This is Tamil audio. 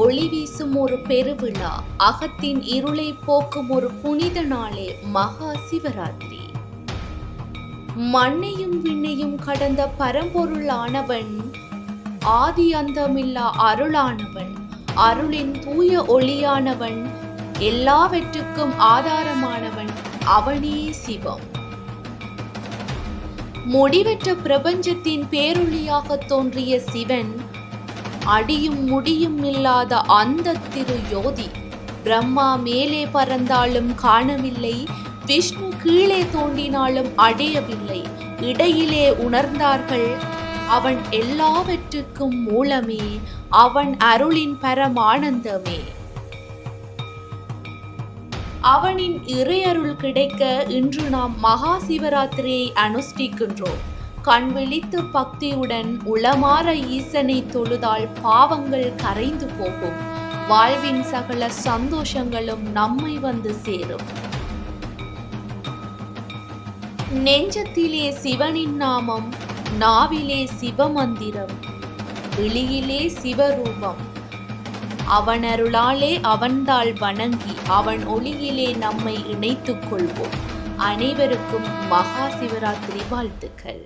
ஒளி வீசும் ஒரு பெருவிழா, அகத்தின் இருளை போக்கும் ஒரு புனித நாளே மகா சிவராத்திரி. மண்ணையும் விண்ணையும் கடந்த பரம்பொருளானவன், ஆதி அந்தமில்லா அருளானவன், அருளின் தூய ஒளியானவன், எல்லாவற்றுக்கும் ஆதாரமானவன், அவனே சிவம். முடிவற்ற பிரபஞ்சத்தின் பேரொளியாக தோன்றிய சிவன், அடியும் முடியும் இல்லாத அந்த திரு யோதி. பிரம்மா மேலே பறந்தாலும் காணவில்லை, விஷ்ணு கீழே தோன்றினாலும் அடையவில்லை. இடையிலே உணர்ந்தார்கள், அவன் எல்லாவற்றுக்கும் மூலமே, அவன் அருளின் பரமானந்தமே. அவனின் இறையருள் கிடைக்க இன்று நாம் மகா சிவராத்திரியை அனுஷ்டிக்கின்றோம். கண் விழித்து பக்தியுடன் உளமாற ஈசனை தொழுதால் பாவங்கள் கரைந்து போகும். வாழ்வின் சகல சந்தோஷங்களும் நம்மை வந்து சேரும். நெஞ்சத்திலே சிவனின் நாமம், நாவிலே சிவமந்திரம், விழியிலே சிவரூபம். அவன் அருளாலே அவன்தாள் வணங்கி அவன் ஒளியிலே நம்மை இணைத்துக் கொள்வோம். அனைவருக்கும் மகா சிவராத்திரி வாழ்த்துக்கள்.